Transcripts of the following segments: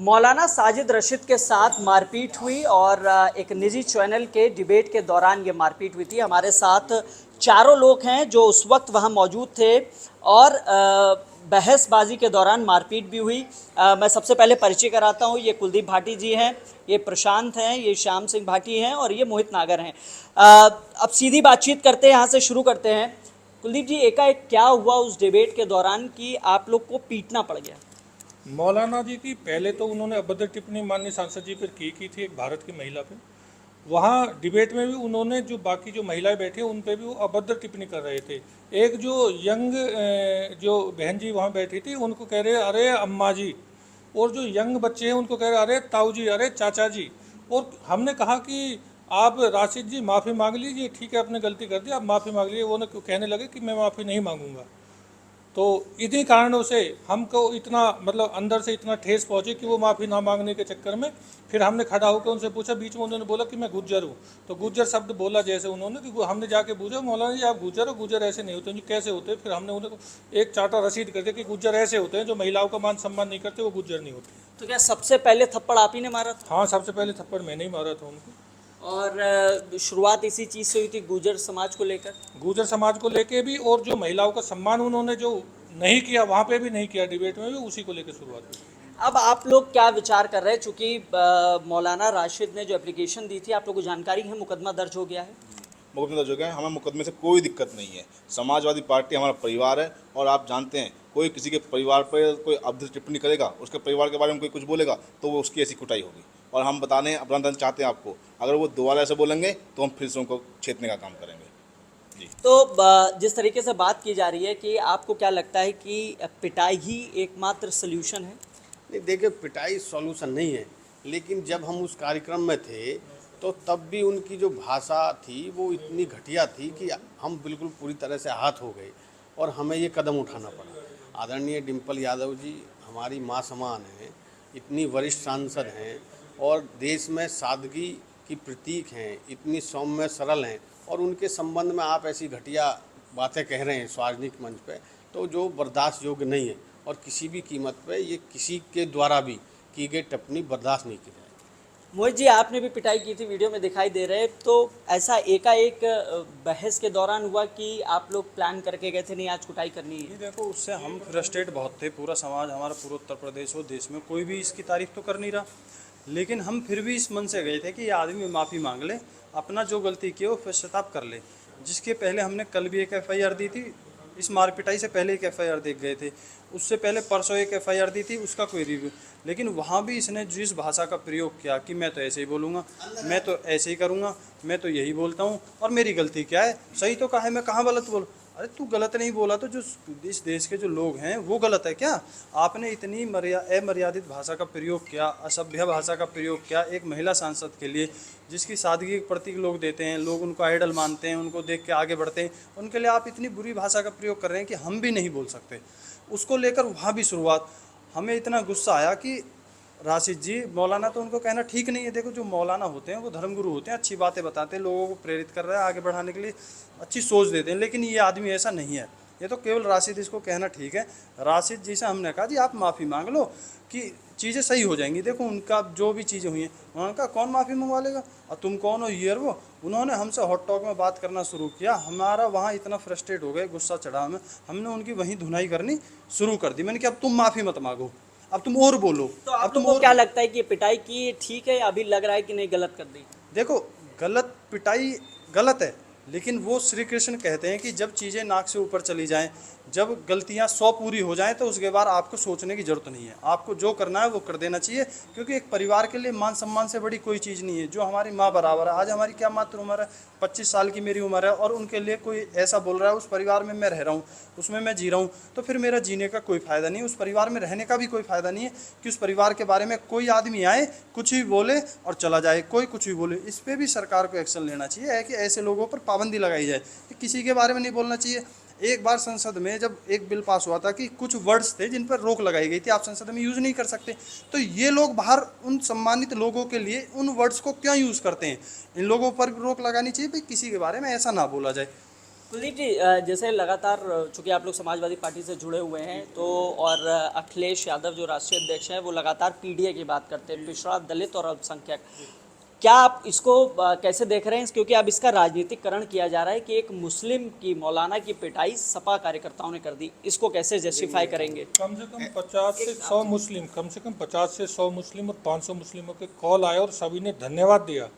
मौलाना साजिद रशीद के साथ मारपीट हुई और एक निजी चैनल के डिबेट के दौरान ये मारपीट हुई थी। हमारे साथ चारों लोग हैं जो उस वक्त वहाँ मौजूद थे और बहसबाजी के दौरान मारपीट भी हुई। मैं सबसे पहले परिचय कराता हूँ। ये कुलदीप भाटी जी हैं, ये प्रशांत हैं, ये श्याम सिंह भाटी हैं और ये मोहित नागर हैं। अब सीधी बातचीत करते हैं, यहाँ से शुरू करते हैं। कुलदीप जी, एकाएक क्या हुआ उस डिबेट के दौरान कि आप लोग को पीटना पड़ गया? मौलाना जी की पहले तो उन्होंने अभद्र टिप्पणी माननीय सांसद जी पर की थी एक भारत की महिला पे। वहाँ डिबेट में भी उन्होंने जो बाकी जो महिलाएं बैठी उन पे भी वो अभद्र टिप्पणी कर रहे थे। एक जो यंग जो बहन जी वहाँ बैठी थी उनको कह रहे अरे अम्मा जी, और जो यंग बच्चे हैं उनको कह रहे अरे ताऊ जी, अरे चाचा जी। और हमने कहा कि आप राशिद जी माफ़ी मांग लीजिए, ठीक है आपने गलती कर दी, आप माफ़ी मांग लीजिए। वो कहने लगे कि मैं माफ़ी नहीं मांगूंगा। तो इन्हीं कारणों से हमको इतना मतलब अंदर से इतना ठेस पहुंची कि वो माफ़ी ना मांगने के चक्कर में फिर हमने खड़ा होकर उनसे पूछा। बीच में उन्होंने बोला कि मैं गुज्जर हूँ, तो गुज्जर शब्द बोला जैसे उन्होंने, कि हमने जाके पूछा मौलाना जी आप गुज्जर हो? गुज्जर ऐसे नहीं होते। जी कैसे होते हैं? फिर हमने उन्हें एक चार्टा रसीद कर दिया कि गुज्जर ऐसे होते हैं जो महिलाओं का मान सम्मान नहीं करते, वो गुज्जर नहीं होते। तो क्या सबसे पहले थप्पड़ आप ही ने मारा था? हाँ, सबसे पहले थप्पड़ मैंने ही मारा था उनको। और शुरुआत इसी चीज़ से हुई थी, गुर्जर समाज को लेकर। गुर्जर समाज को लेके भी, और जो महिलाओं का सम्मान उन्होंने जो नहीं किया वहाँ पे भी नहीं किया, डिबेट में भी उसी को लेकर शुरुआत हुई। अब आप लोग क्या विचार कर रहे हैं, चूंकि मौलाना राशिद ने जो एप्लीकेशन दी थी, आप लोगों को जानकारी है, मुकदमा दर्ज हो गया है? मुकदमा दर्ज हो गया है। हमें मुकदमे से कोई दिक्कत नहीं है। समाजवादी पार्टी हमारा परिवार है और आप जानते हैं कोई किसी के परिवार पर कोई अभद्र टिप्पणी करेगा, उसके परिवार के बारे में कोई कुछ बोलेगा तो वो उसकी ऐसी कुटाई होगी। और हम बताने अपना चाहते हैं आपको, अगर वो दोबारा ऐसे बोलेंगे तो हम फिर से उनको छेदने का काम करेंगे। तो जिस तरीके से बात की जा रही है कि आपको क्या लगता है कि पिटाई ही एकमात्र सल्यूशन है? नहीं, देखिए पिटाई सॉल्यूशन नहीं है, लेकिन जब हम उस कार्यक्रम में थे तो तब भी उनकी जो भाषा थी वो इतनी घटिया थी कि हम बिल्कुल पूरी तरह से आहत हो गए और हमें ये कदम उठाना पड़ा। आदरणीय डिम्पल यादव जी हमारी माँ समान हैं, इतनी वरिष्ठ सांसद हैं और देश में सादगी की प्रतीक हैं, इतनी सौम्य सरल हैं, और उनके संबंध में आप ऐसी घटिया बातें कह रहे हैं सार्वजनिक मंच पे, तो जो बर्दाश्त योग्य नहीं है। और किसी भी कीमत पे ये किसी के द्वारा भी की गई टिप्पणी बर्दाश्त नहीं की जाएगी। मोहित जी, आपने भी पिटाई की थी, वीडियो में दिखाई दे रहे हैं। तो ऐसा एकाएक बहस के दौरान हुआ कि आप लोग प्लान करके गए थे नहीं आज कुटाई करनी है? देखो, उससे हम फ्रस्ट्रेट बहुत थे। पूरा समाज हमारा, पूरा उत्तर प्रदेश हो, देश में कोई भी इसकी तारीफ तो कर नहीं रहा, लेकिन हम फिर भी इस मन से गए थे कि ये आदमी माफ़ी मांग ले, अपना जो गलती की वो पश्चाताप कर ले। जिसके पहले हमने कल भी एक FIR दी थी, इस मार पिटाई से पहले एक FIR देख गए थे, उससे पहले परसों एक FIR दी थी, उसका कोई रिव्यू। लेकिन वहाँ भी इसने जिस भाषा का प्रयोग किया कि मैं तो ऐसे ही बोलूँगा, मैं तो ऐसे ही करूँगा, मैं तो यही बोलता हूँ और मेरी गलती क्या है, सही तो कहा है, मैं कहाँ गलत बोल। अरे तू गलत नहीं बोला तो जो इस देश के जो लोग हैं वो गलत है क्या? आपने इतनी अमर्यादित भाषा का प्रयोग किया, असभ्य भाषा का प्रयोग किया एक महिला सांसद के लिए, जिसकी सादगी के प्रतीक लोग देते हैं, लोग उनको आइडल मानते हैं, उनको देख के आगे बढ़ते हैं, उनके लिए आप इतनी बुरी भाषा का प्रयोग कर रहे हैं कि हम भी नहीं बोल सकते। उसको लेकर वहाँ भी शुरुआत, हमें इतना गुस्सा आया कि राशिद जी, मौलाना तो उनको कहना ठीक नहीं है। देखो, जो मौलाना होते हैं वो धर्मगुरु होते हैं, अच्छी बातें बताते हैं, लोगों को प्रेरित कर रहे हैं आगे बढ़ाने के लिए, अच्छी सोच देते हैं, लेकिन ये आदमी ऐसा नहीं है। ये तो केवल राशिद इसको कहना ठीक है। राशिद जी से हमने कहा जी आप माफ़ी मांग लो कि चीज़ें सही हो जाएंगी। देखो, उनका जो भी चीज़ें हुई हैं, उन्होंने कहा कौन माफ़ी मंगवा लेगा और तुम कौन हो ये और वो। उन्होंने हमसे हॉट टॉक में बात करना शुरू किया। हमारा वहाँ इतना फ्रस्ट्रेट हो गए, गुस्सा चढ़ा हमें, हमने उनकी वहीं धुनाई करनी शुरू कर दी। मैंने कहा अब तुम माफ़ी मत मांगो, अब तुम और बोलो। तो अब तुमको क्या लगता है कि ये पिटाई की ठीक है या अभी लग रहा है कि नहीं गलत कर दी? देखो, गलत पिटाई गलत है, लेकिन वो श्री कृष्ण कहते हैं कि जब चीज़ें नाक से ऊपर चली जाएं, जब गलतियां 100 पूरी हो जाएं, तो उसके बाद आपको सोचने की ज़रूरत नहीं है। आपको जो करना है वो कर देना चाहिए, क्योंकि एक परिवार के लिए मान सम्मान से बड़ी कोई चीज़ नहीं है। जो हमारी माँ बराबर है, आज हमारी क्या मात्र उम्र है, 25 साल की मेरी उम्र है, और उनके लिए कोई ऐसा बोल रहा है, उस परिवार में मैं रह रहा हूँ, उसमें मैं जी रहा हूँ, तो फिर मेरा जीने का कोई फ़ायदा नहीं, उस परिवार में रहने का भी कोई फ़ायदा नहीं है कि उस परिवार के बारे में कोई आदमी आए, कुछ भी बोले और चला जाए, कोई कुछ भी बोले। इस पर भी सरकार को एक्शन लेना चाहिए है कि ऐसे लोगों पर पाबंदी लगाई जाए कि किसी के बारे में नहीं बोलना चाहिए। एक बार संसद में जब एक बिल पास हुआ था कि कुछ वर्ड्स थे जिन पर रोक लगाई गई थी, आप संसद में यूज़ नहीं कर सकते, तो ये लोग बाहर उन सम्मानित लोगों के लिए उन वर्ड्स को क्यों यूज़ करते हैं? इन लोगों पर भी रोक लगानी चाहिए भाई, किसी के बारे में ऐसा ना बोला जाए। कुलदीप जी, जैसे लगातार चूंकि आप लोग समाजवादी पार्टी से जुड़े हुए हैं तो और अखिलेश यादव जो राष्ट्रीय अध्यक्ष हैं वो लगातार पीडीए की बात करते हैं, पिछड़ा, दलित और अल्पसंख्यक। क्या आप इसको कैसे देख रहे हैं, क्योंकि अब इसका राजनीतिकरण किया जा रहा है कि एक मुस्लिम की, मौलाना की पिटाई सपा कार्यकर्ताओं ने कर दी, इसको कैसे जस्टिफाई करेंगे? कम से कम 50 से 100 मुस्लिम, कम से कम 50 से 100 मुस्लिम और 500 मुस्लिमों के कॉल आए और सभी ने धन्यवाद दिया।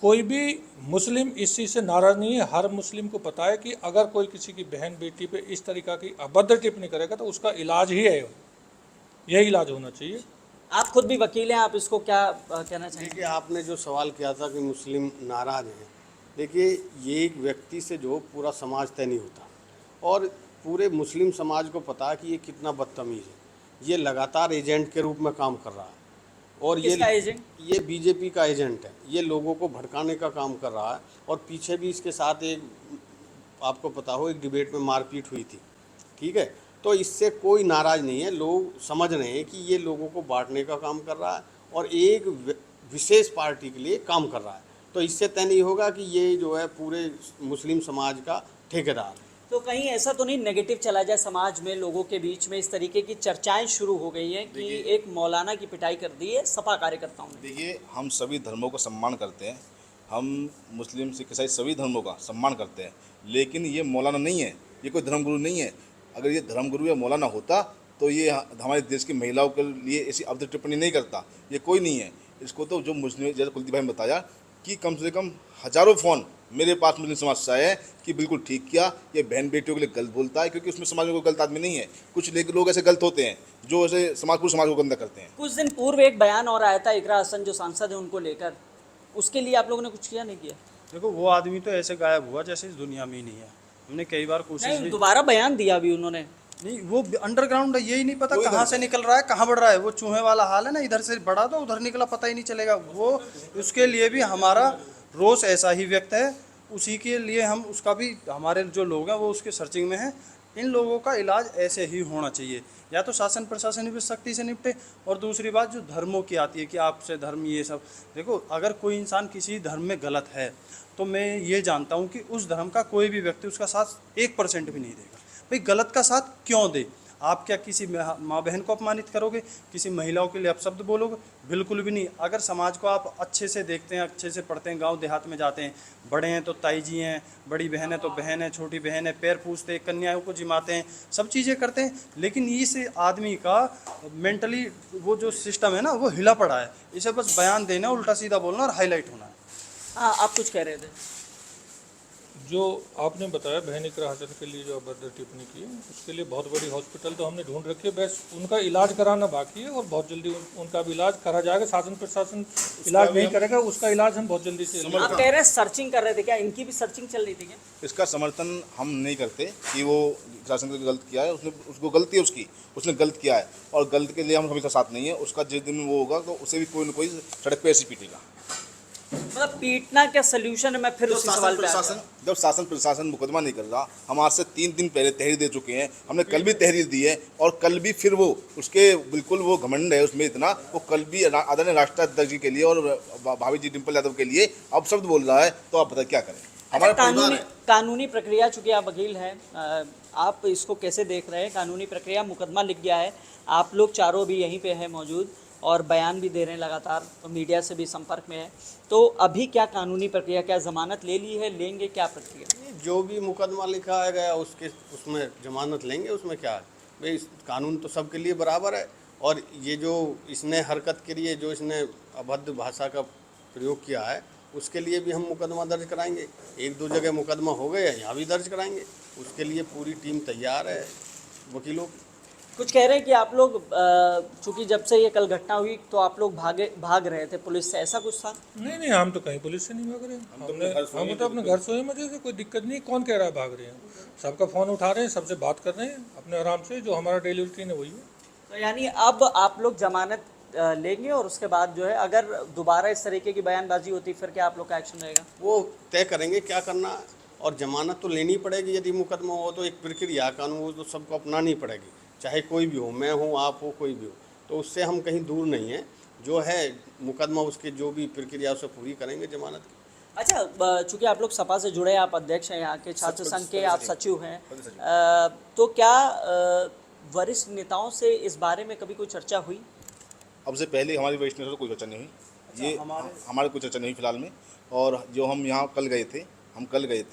कोई भी मुस्लिम इस चीज़ से नाराज़ नहीं है। हर मुस्लिम को पता है कि अगर कोई किसी की बहन बेटी पे इस तरीक़ा की अभद्र टिप्पणी करेगा तो उसका इलाज ही है, यही इलाज होना चाहिए। आप खुद भी वकील हैं, आप इसको क्या कहना चाहेंगे? देखिए, आपने जो सवाल किया था कि मुस्लिम नाराज़ हैं, देखिए ये एक व्यक्ति से जो पूरा समाज तय नहीं होता, और पूरे मुस्लिम समाज को पता है कि ये कितना बदतमीज़ है। ये लगातार एजेंट के रूप में काम कर रहा है, और किसका एजेंट? ये बीजेपी का एजेंट है। ये लोगों को भड़काने का काम कर रहा है, और पीछे भी इसके साथ एक, आपको पता हो, एक डिबेट में मारपीट हुई थी, ठीक है। तो इससे कोई नाराज़ नहीं है, लोग समझ रहे हैं कि ये लोगों को बांटने का काम कर रहा है और एक विशेष पार्टी के लिए काम कर रहा है। तो इससे तय नहीं होगा कि ये जो है पूरे मुस्लिम समाज का ठेकेदार है। तो कहीं ऐसा तो नहीं नेगेटिव चला जाए समाज में, लोगों के बीच में इस तरीके की चर्चाएं शुरू हो गई हैं कि एक मौलाना की पिटाई कर दी है सपा कार्यकर्ताओं ने? देखिए, हम सभी धर्मों का सम्मान करते हैं, हम मुस्लिम सिख ईसाई सभी धर्मों का सम्मान करते हैं, लेकिन ये मौलाना नहीं है, ये कोई धर्मगुरु नहीं है। अगर ये धर्मगुरु या मौलाना होता तो ये हमारे देश की महिलाओं के लिए ऐसी अभद्र टिप्पणी नहीं करता। ये कोई नहीं है। इसको तो जो मुस्लिम, जैसे कुलदीप भाई ने बताया कि कम से कम हज़ारों फ़ोन मेरे पास मुस्लिम समाज से आए हैं कि बिल्कुल ठीक किया, ये बहन बेटियों के लिए गलत बोलता है, क्योंकि उसमें समाज में कोई गलत आदमी नहीं है। कुछ लोग ऐसे गलत होते हैं जो ऐसे पूरे समाज को गंदा करते हैं। कुछ दिन पूर्व एक बयान और आया था इकरा हसन जो सांसद है उनको लेकर, उसके लिए आप लोगों ने कुछ किया नहीं किया? देखो, वो आदमी तो ऐसे गायब हुआ जैसे इस दुनिया में ही नहीं है। हमने कई बार कोशिश नहीं, भी, दोबारा बयान दिया अभी उन्होंने। नहीं, वो अंडरग्राउंड है, यही नहीं पता कहाँ से निकल रहा है, कहाँ बढ़ रहा है। वो चूहे वाला हाल है ना, इधर से बढ़ा तो उधर निकला, पता ही नहीं चलेगा। वो उसके लिए भी हमारा रोष ऐसा ही व्यक्त है, उसी के लिए हम उसका भी, हमारे जो लोग हैं वो उसके सर्चिंग में हैं। इन लोगों का इलाज ऐसे ही होना चाहिए, या तो शासन प्रशासन भी सख्ती से निपटे, और दूसरी बात जो धर्मों की आती है कि आपसे धर्म ये सब। देखो, अगर कोई इंसान किसी धर्म में गलत है तो मैं ये जानता हूँ कि उस धर्म का कोई भी व्यक्ति उसका साथ 1% भी नहीं देगा। भाई, गलत का साथ क्यों दे? आप क्या किसी माँ बहन को अपमानित करोगे? किसी महिलाओं के लिए अपशब्द बोलोगे? बिल्कुल भी नहीं। अगर समाज को आप अच्छे से देखते हैं, अच्छे से पढ़ते हैं, गांव देहात में जाते हैं, बड़े हैं तो ताई जी हैं, बड़ी बहन है तो बहन है, छोटी बहन है, पैर पूछते हैं, कन्याओं को जिमाते हैं, सब चीज़ें करते हैं। लेकिन इस आदमी का मेंटली वो जो सिस्टम है ना, वो हिला पड़ा है। इसे बस बयान देना, उल्टा सीधा बोलना और हाईलाइट होना है। हाँ, आप कुछ कह रहे थे? जो आपने बताया बहन इकरा हसन के लिए जो अभद्र टिप्पणी की है, उसके लिए बहुत बड़ी हॉस्पिटल तो हमने ढूंढ रखी है, बस उनका इलाज कराना बाकी है, और बहुत जल्दी उनका भी इलाज करा जाएगा। शासन प्रशासन इलाज नहीं करेगा, उसका इलाज हम बहुत जल्दी से। आप कह रहे हैं सर्चिंग कर रहे थे, क्या इनकी भी सर्चिंग चल रही थी क्या? इसका समर्थन हम नहीं करते कि वो शासन ने गलत किया है, उसको गलती है उसने गलत किया है, और गलत के लिए हम हमेशा साथ नहीं है। उसका जिस दिन वो होगा तो उसे भी कोई ना कोई सड़क पे ऐसे पीटेगा। मतलब पीटना क्या सोल्यूशन है? मैं फिर उसी सवाल पे आ गया। जब शासन प्रशासन मुकदमा नहीं कर रहा, हम आज से 3 दिन पहले तहरीर दे चुके हैं, हमने कल भी तहरीर दी है, और कल भी फिर वो उसके बिल्कुल वो घमंड है उसमें इतना, वो कल भी आदरणीय राष्ट्राध्यक्ष जी के लिए और भाभी जी डिम्पल यादव के लिए अब शब्द बोल रहा है, तो आप पता क्या करें। हमारा कानूनी प्रक्रिया, चूंकि आप वकील हैं, आप इसको कैसे देख रहे हैं? कानूनी प्रक्रिया, मुकदमा लिख गया है, आप लोग चारों भी यहीं पे हैं मौजूद और बयान भी दे रहे हैं, लगातार मीडिया से भी संपर्क में है, तो अभी क्या कानूनी प्रक्रिया, क्या जमानत ले ली है, लेंगे, क्या प्रक्रिया? जो भी मुकदमा लिखा है गया उसमें जमानत लेंगे, उसमें क्या है भाई, कानून तो सबके लिए बराबर है। और ये जो इसने हरकत के लिए जो इसने अभद्र भाषा का प्रयोग किया है, उसके लिए भी हम मुकदमा दर्ज कराएंगे। 1-2 जगह मुकदमा हो गया, यहाँ भी दर्ज कराएंगे। उसके लिए पूरी टीम तैयार है वकीलों की। कुछ कह रहे हैं कि आप लोग चूंकि जब से ये कल घटना हुई तो आप लोग भाग रहे थे पुलिस से, ऐसा कुछ था? नहीं, हम तो कहीं पुलिस से नहीं भाग रहे हैं। हम तो अपने घर सोए मजे से, कोई दिक्कत नहीं। कौन कह रहा है भाग रहे हैं? सबका फ़ोन उठा रहे हैं, सबसे बात कर रहे हैं अपने आराम से, जो हमारा डेली रूटीन है वही है। तो यानी अब आप लोग जमानत लेंगे, और उसके बाद जो है अगर दोबारा इस तरीके की बयानबाजी होती फिर क्या आप लोग का एक्शन रहेगा? वो तय करेंगे क्या करना है। और जमानत तो लेनी पड़ेगी, यदि मुकदमा हो तो एक प्रक्रिया कानून वो तो सबको अपनानी पड़ेगी, चाहे कोई भी हो, मैं हूँ, आप हो, कोई भी हो। तो उससे हम कहीं दूर नहीं हैं। जो है मुकदमा, उसके जो भी प्रक्रिया उसे पूरी करेंगे जमानत की। अच्छा, चूंकि आप लोग सपा से जुड़े हैं, आप अध्यक्ष हैं यहाँ के छात्र संघ के, आप सचिव हैं, तो क्या वरिष्ठ नेताओं से इस बारे में कभी कोई चर्चा हुई? अब से पहले हमारी वरिष्ठ नेता से कोई चर्चा नहीं हुई, ये हमारे कोई चर्चा नहीं हुई फिलहाल में। और जो हम यहाँ कल गए थे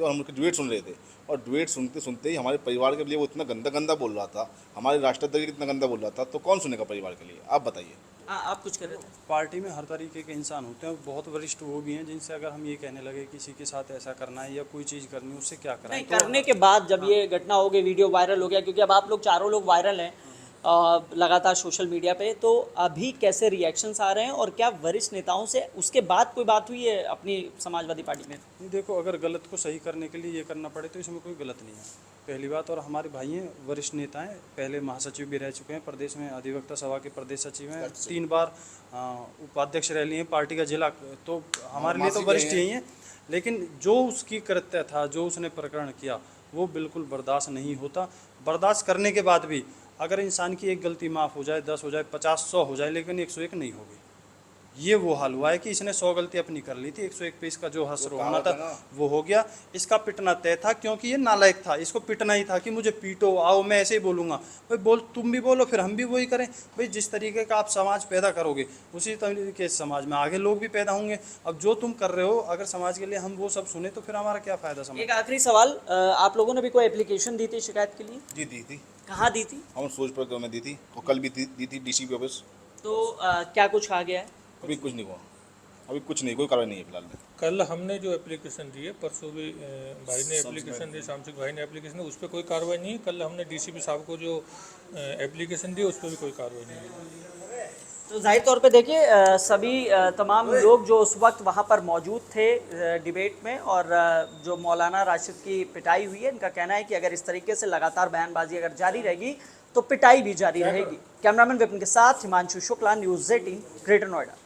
और हम उनके डुएट सुन रहे थे, और डुएट सुनते सुनते ही हमारे परिवार के लिए वो इतना गंदा गंदा बोल रहा था, हमारे राष्ट्राध्यक्ष इतना गंदा बोल रहा था, तो कौन सुनेगा परिवार के लिए? आप बताइए। आप कुछ कर रहे थे? पार्टी में हर तरीके के इंसान होते हैं, बहुत वरिष्ठ वो भी हैं जिनसे अगर हम ये कहने लगे किसी के साथ ऐसा करना है या कोई चीज़ करनी है, उससे क्या कराएं। नहीं, करने के बाद जब ये घटना हो गई, वीडियो वायरल हो गया, क्योंकि अब आप लोग चारों लोग वायरल हैं लगातार सोशल मीडिया पे, तो अभी कैसे रिएक्शंस आ रहे हैं और क्या वरिष्ठ नेताओं से उसके बाद कोई बात हुई है अपनी समाजवादी पार्टी में? देखो, अगर गलत को सही करने के लिए ये करना पड़े तो इसमें कोई गलत नहीं है, पहली बात। और हमारे भाई हैं, वरिष्ठ नेता हैं, पहले महासचिव भी रह चुके हैं, प्रदेश में अधिवक्ता सभा के प्रदेश सचिव हैं, 3 बार उपाध्यक्ष रह लिए हैं पार्टी का जिला, तो हमारे लिए तो वरिष्ठ ही हैं। लेकिन जो उसकी कृत्य था, जो उसने प्रकरण किया, वो बिल्कुल बर्दाश्त नहीं होता। बर्दाश्त करने के बाद भी अगर इंसान की एक गलती माफ़ हो जाए, 10 हो जाए, 50, 100 हो जाए, लेकिन 101 नहीं होगी। ये वो हाल हुआ है कि इसने 100 गलती अपनी कर ली थी, 101 पे इसका जो हश्र होना था वो हो गया। इसका पिटना तय था, क्योंकि ये नालायक था, इसको पिटना ही था कि मुझे पीटो, आओ, मैं ऐसे ही बोलूँगा। भाई बोल, तुम भी बोलो, फिर हम भी वही करें। भाई जिस तरीके का आप समाज पैदा करोगे, उसी तरीके से समाज में आगे लोग भी पैदा होंगे। अब जो तुम कर रहे हो, अगर समाज के लिए हम वो सब सुने तो फिर हमारा क्या फ़ायदा समाज। एक आखिरी सवाल, आप लोगों ने भी कोई एप्लीकेशन दी थी शिकायत के लिए? जी दी थी। कहाँ दी थी? हम सोजपुर में दी थी, और कल भी दी थी डीसीपी ऑफिस। तो क्या कुछ कहा गया है? अभी कुछ नहीं हुआ, अभी कुछ नहीं, कोई कार्रवाई नहीं है फिलहाल में। कल हमने जो एप्लीकेशन दी है, परसों भी भाई ने एप्लीकेशन दी, शामसिक भाई ने एप्लीकेशन दी, उस पर कोई कार्रवाई नहीं है। कल हमने डीसीपी साहब को जो एप्लीकेशन दी, उस पर भी कोई कार्रवाई नहीं है। तो जाहिर तौर पे देखिए, सभी तमाम लोग जो उस वक्त वहाँ पर मौजूद थे डिबेट में, और जो मौलाना राशिद की पिटाई हुई है, इनका कहना है कि अगर इस तरीके से लगातार बयानबाजी अगर जारी रहेगी तो पिटाई भी जारी रहेगी। कैमरामैन विपिन के साथ हिमांशु शुक्ला, न्यूज़ 18, ग्रेटर नोएडा।